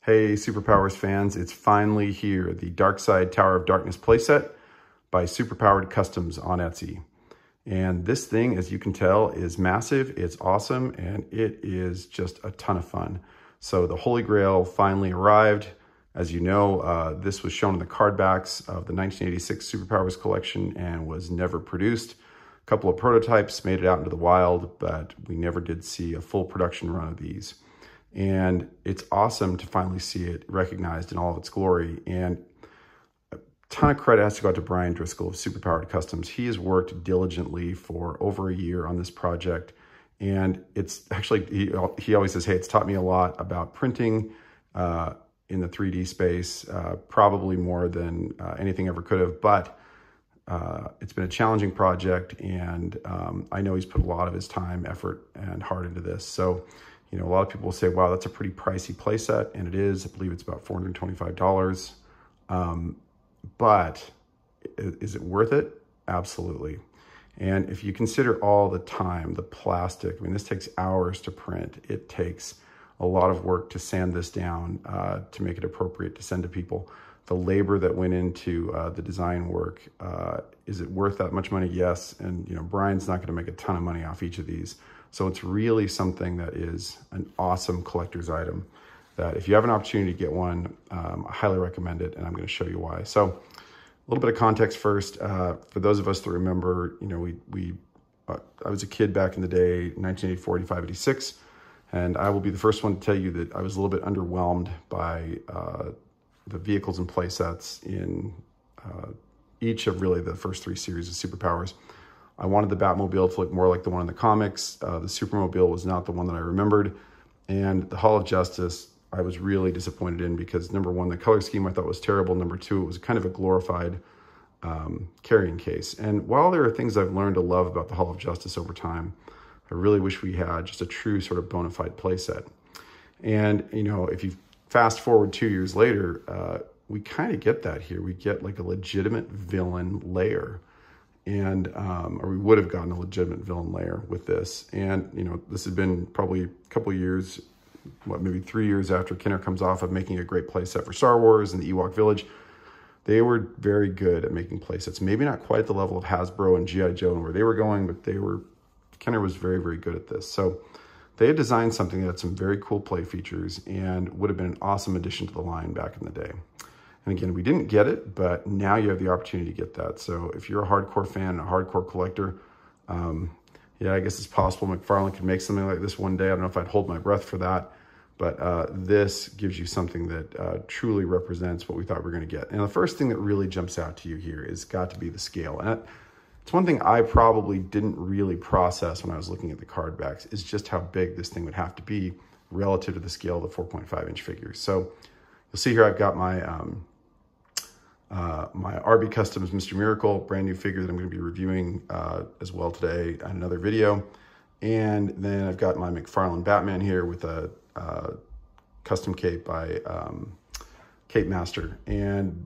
Hey, Superpowers fans, it's finally here, the Darkseid Tower of Darkness playset by Superpowered Customs on Etsy. And this thing, as you can tell, is massive, it's awesome, and it is just a ton of fun. So the Holy Grail finally arrived. As you know, this was shown in the card backs of the 1986 Superpowers collection and was never produced. A couple of prototypes made it out into the wild, but we never did see a full production run of these. And it's awesome to finally see it recognized in all of its glory. And a ton of credit has to go out to Brian Driscoll of Superpowered Customs. He has worked diligently for over a year on this project. And it's actually, he always says, hey, it's taught me a lot about printing in the 3D space, probably more than anything ever could have. But it's been a challenging project. And I know he's put a lot of his time, effort, and heart into this. So, you know, a lot of people will say, wow, that's a pretty pricey playset, and it is. I believe it's about $425. But is it worth it? Absolutely. And if you consider all the time, the plastic, I mean, this takes hours to print. It takes a lot of work to sand this down to make it appropriate to send to people. The labor that went into the design work, is it worth that much money? Yes. And, you know, Brian's not going to make a ton of money off each of these. So it's really something that is an awesome collector's item that if you have an opportunity to get one, I highly recommend it, and I'm going to show you why. So a little bit of context first. For those of us that remember, you know, I was a kid back in the day, 1984, 85, 86, and I will be the first one to tell you that I was a little bit underwhelmed by the vehicles and playsets in each of really the first three series of Superpowers. I wanted the Batmobile to look more like the one in the comics. The Supermobile was not the one that I remembered. And the Hall of Justice, I was really disappointed in because number one, the color scheme I thought was terrible. Number two, it was kind of a glorified carrying case. And while there are things I've learned to love about the Hall of Justice over time, I really wish we had just a true sort of bona fide playset. And, you know, if you fast forward 2 years later, we kind of get that here. We get like a legitimate villain layer. And, or we would have gotten a legitimate villain layer with this. And, you know, this has been probably a couple of years, maybe 3 years after Kenner comes off of making a great playset for Star Wars and the Ewok Village. They were very good at making playsets. Maybe not quite at the level of Hasbro and G.I. Joe and where they were going, but Kenner was very, very good at this. So they had designed something that had some very cool play features and would have been an awesome addition to the line back in the day. And again, we didn't get it, but now you have the opportunity to get that. So if you're a hardcore fan, a hardcore collector, yeah, I guess it's possible McFarlane could make something like this one day. I don't know if I'd hold my breath for that, but this gives you something that truly represents what we thought we were going to get. And the first thing that really jumps out to you here is got to be the scale. And it's one thing I probably didn't really process when I was looking at the card backs is just how big this thing would have to be relative to the scale of the 4.5-inch figures. So you'll see here I've got my my RB Customs Mr. Miracle, brand new figure that I'm going to be reviewing as well today in another video. And then I've got my McFarlane Batman here with a custom cape by Cape Master. And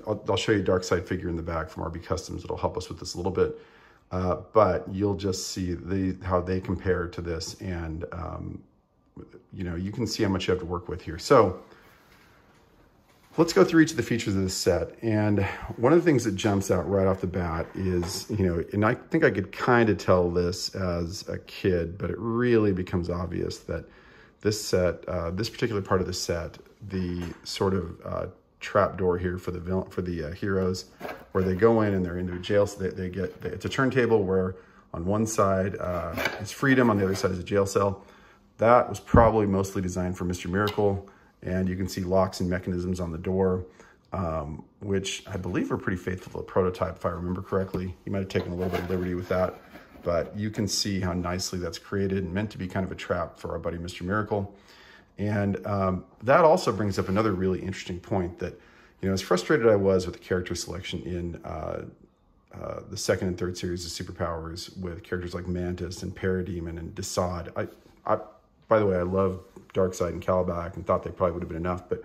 I'll show you a Darkseid figure in the back from RB Customs. It'll help us with this a little bit. But you'll just see how they compare to this. And, you know, you can see how much you have to work with here. So let's go through each of the features of this set. And one of the things that jumps out right off the bat is, you know, and I think I could kind of tell this as a kid, but it really becomes obvious that this set, this particular part of the set, the sort of trap door here for the heroes, where they go in and they're into a jail. So it's a turntable where on one side is freedom, on the other side is a jail cell. That was probably mostly designed for Mr. Miracle. And you can see locks and mechanisms on the door, which I believe are pretty faithful to the prototype, if I remember correctly. You might have taken a little bit of liberty with that, but you can see how nicely that's created and meant to be kind of a trap for our buddy Mr. Miracle. And that also brings up another really interesting point that, you know, as frustrated I was with the character selection in the second and third series of Superpowers with characters like Mantis and Parademon and Darkseid. By the way, I love Darkseid and Calabac and thought they probably would have been enough, but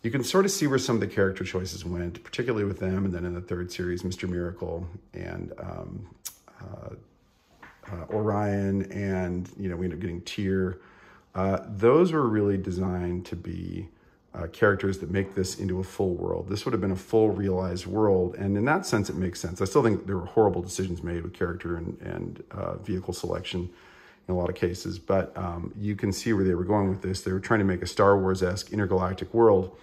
you can sort of see where some of the character choices went, particularly with them. And then in the third series, Mr. Miracle and Orion, and, you know, we ended up getting Tyr. those were really designed to be characters that make this into a full world. This would have been a full realized world, and in that sense, it makes sense. I still think there were horrible decisions made with character and vehicle selection in a lot of cases, but you can see where they were going with this. They were trying to make a Star Wars-esque intergalactic world,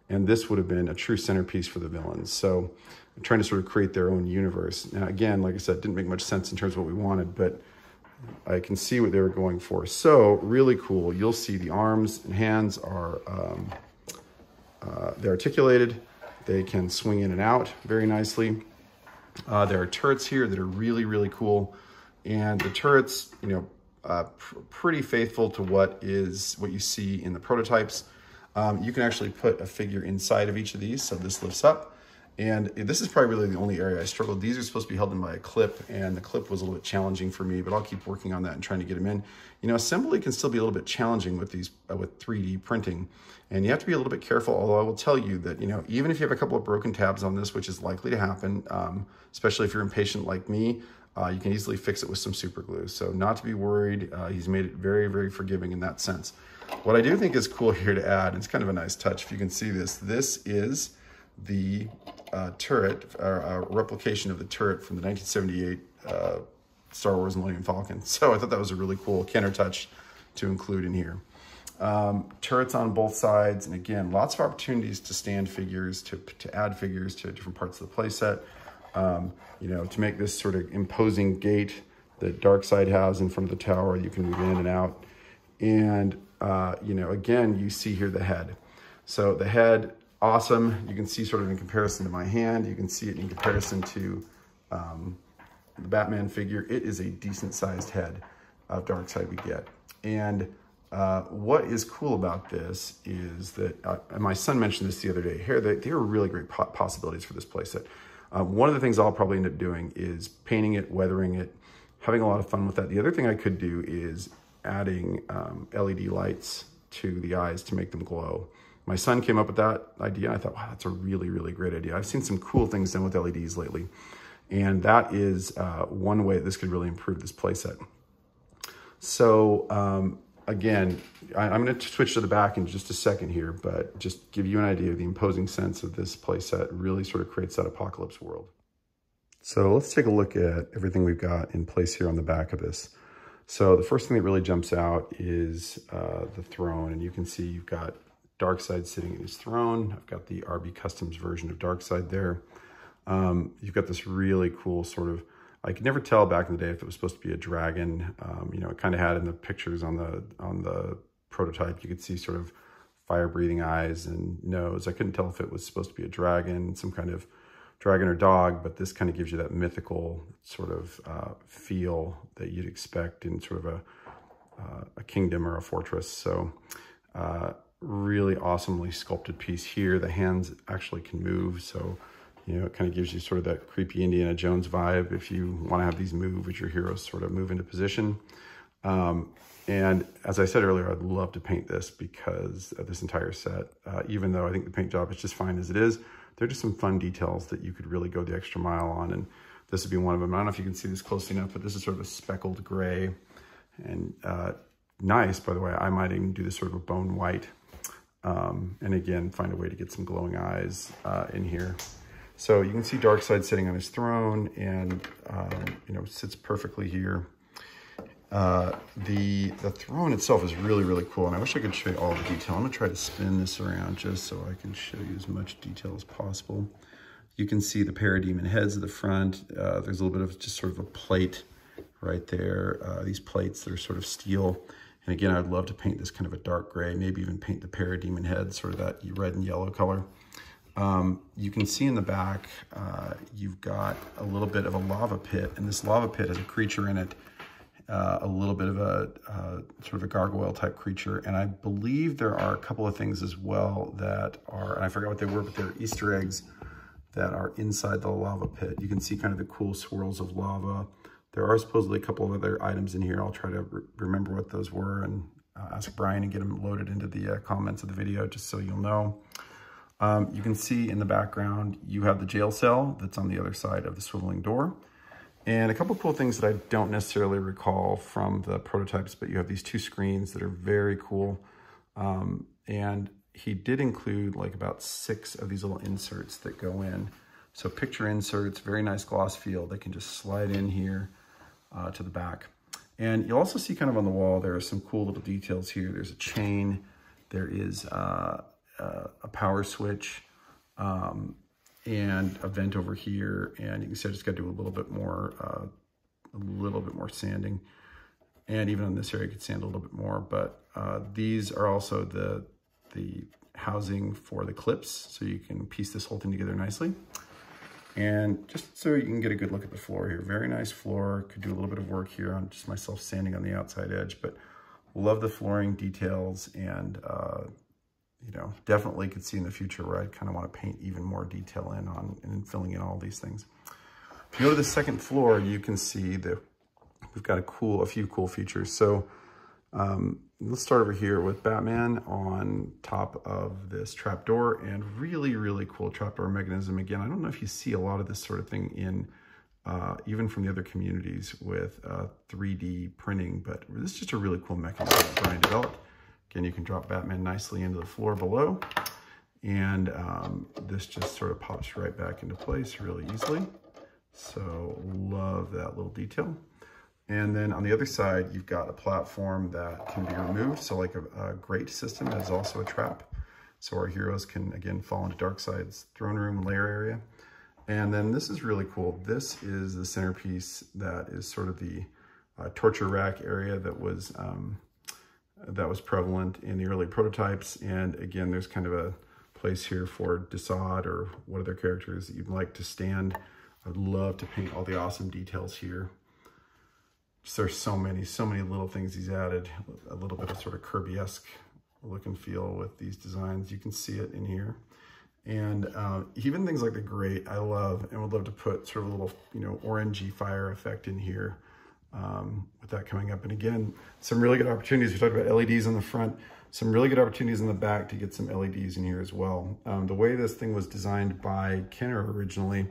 and this would have been a true centerpiece for the villains. So trying to sort of create their own universe. Now, again, like I said, it didn't make much sense in terms of what we wanted, but I can see what they were going for. So really cool. You'll see the arms and hands are they're articulated. They can swing in and out very nicely. There are turrets here that are really, really cool. And the turrets, you know, pretty faithful to what you see in the prototypes. You can actually put a figure inside of each of these. So this lifts up. And this is probably really the only area I struggled. These are supposed to be held in by a clip, and the clip was a little bit challenging for me, but I'll keep working on that and trying to get them in. You know, assembly can still be a little bit challenging with these, with 3D printing, and you have to be a little bit careful, although I will tell you that, you know, even if you have a couple of broken tabs on this, which is likely to happen, especially if you're impatient like me, you can easily fix it with some super glue. So not to be worried. He's made it very, very forgiving in that sense. What I do think is cool here to add, and it's kind of a nice touch, if you can see this, this is the turret, or replication of the turret from the 1978 Star Wars Millennium Falcon. So I thought that was a really cool Kenner touch to include in here. Turrets on both sides, and again, lots of opportunities to stand figures, to add figures to different parts of the playset. You know, to make this sort of imposing gate that Darkseid has in front of the tower, you can move in and out. And, you know, again, you see here the head. So the head, awesome. You can see sort of in comparison to my hand, you can see it in comparison to the Batman figure. It is a decent sized head of Darkseid we get. And what is cool about this is that, and my son mentioned this the other day, here, they are really great possibilities for this playset. One of the things I'll probably end up doing is painting it, weathering it, having a lot of fun with that. The other thing I could do is adding LED lights to the eyes to make them glow. My son came up with that idea. I thought, wow, that's a really, really great idea. I've seen some cool things done with LEDs lately. And that is one way this could really improve this playset. So again, I'm going to switch to the back in just a second here, but just give you an idea of the imposing sense of this playset. Really sort of creates that apocalypse world. So let's take a look at everything we've got in place here on the back of this. So the first thing that really jumps out is the throne, and you can see you've got Darkseid sitting in his throne. I've got the RB Customs version of Darkseid there. You've got this really cool sort of, I could never tell back in the day if it was supposed to be a dragon. You know, it kind of had in the pictures on the prototype, you could see sort of fire-breathing eyes and nose. I couldn't tell if it was supposed to be a dragon, some kind of dragon or dog, but this kind of gives you that mythical sort of feel that you'd expect in sort of a kingdom or a fortress. So really awesomely sculpted piece here. The hands actually can move, so you know, it kind of gives you sort of that creepy Indiana Jones vibe if you want to have these move as your heroes sort of move into position. And as I said earlier, I'd love to paint this because of this entire set. Even though I think the paint job is just fine as it is, there are just some fun details that you could really go the extra mile on, and this would be one of them. I don't know if you can see this closely enough, but this is sort of a speckled gray, and nice, by the way. I might even do this sort of a bone white. And again, find a way to get some glowing eyes in here. So you can see Darkseid sitting on his throne, and you know, sits perfectly here. The throne itself is really, really cool, and I wish I could show you all the detail. I'm gonna try to spin this around just so I can show you as much detail as possible. You can see the parademon heads at the front. There's a little bit of just sort of a plate right there. These plates that are sort of steel. And again, I'd love to paint this kind of a dark gray, maybe even paint the parademon head, sort of that red and yellow color. You can see in the back, you've got a little bit of a lava pit, and this lava pit has a creature in it, a little bit of a sort of a gargoyle type creature. And I believe there are a couple of things as well that are, and I forgot what they were, but they're Easter eggs that are inside the lava pit. You can see kind of the cool swirls of lava. There are supposedly a couple of other items in here. I'll try to remember what those were and ask Brian and get them loaded into the comments of the video, just so you'll know. You can see in the background, you have the jail cell that's on the other side of the swiveling door. And a couple cool things that I don't necessarily recall from the prototypes, but you have these two screens that are very cool. And he did include like about 6 of these little inserts that go in. So picture inserts, very nice gloss feel. They can just slide in here to the back. And you'll also see kind of on the wall, there are some cool little details here. There's a chain, there is a power switch, and a vent over here. And you can see I just got to do a little bit more sanding. And even on this area, you could sand a little bit more. But these are also the housing for the clips, so you can piece this whole thing together nicely. And just so you can get a good look at the floor here, very nice floor. Could do a little bit of work here on just myself sanding on the outside edge, but love the flooring details, and you know, definitely could see in the future where I kind of want to paint even more detail in on and filling in all these things. If you go to the second floor, you can see that we've got a few cool features. So let's start over here with Batman on top of this trapdoor, and really, really cool trapdoor mechanism. Again, I don't know if you see a lot of this sort of thing in, even from the other communities with 3D printing, but this is just a really cool mechanism that Brian developed. Again, you can drop Batman nicely into the floor below, and this just sort of pops right back into place really easily. So love that little detail. And then on the other side, you've got a platform that can be removed. So like a grate system is also a trap. So our heroes can, again, fall into Darkseid's throne room lair area. And then this is really cool. This is the centerpiece that is sort of the torture rack area that was prevalent in the early prototypes. And again, there's kind of a place here for Darkseid or what other characters that you'd like to stand. I'd love to paint all the awesome details here. There's so many little things he's added. A little bit of sort of Kirby-esque look and feel with these designs. You can see it in here. And even things like the grate, I love, and would love to put sort of a little, you know, orangey fire effect in here with that coming up. And again, some really good opportunities. We talked about LEDs on the front, some really good opportunities in the back to get some LEDs in here as well. The way this thing was designed by Kenner originally,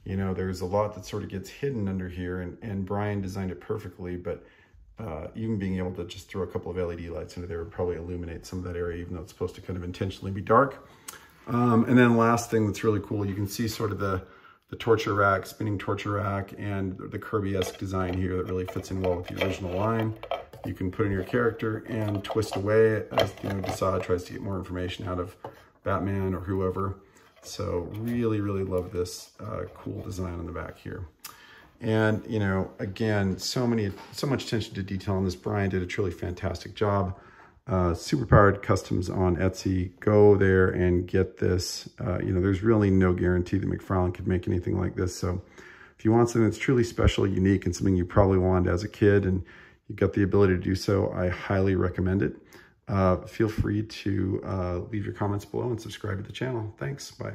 you know, there's a lot that sort of gets hidden under here, and Brian designed it perfectly, but even being able to just throw a couple of LED lights into there would probably illuminate some of that area, even though it's supposed to kind of intentionally be dark. And then last thing that's really cool, you can see sort of the torture rack, spinning torture rack, and the Kirby-esque design here that really fits in well with the original line. You can put in your character and twist away as, you know, Darkseid tries to get more information out of Batman or whoever. So really, really love this cool design on the back here. And, you know, again, so much attention to detail on this. Brian did a truly fantastic job. Superpowered Customs on Etsy. Go there and get this. You know, there's really no guarantee that McFarlane could make anything like this. So if you want something that's truly special, unique, and something you probably wanted as a kid, and you've got the ability to do so, I highly recommend it. Feel free to leave your comments below and subscribe to the channel. Thanks. Bye.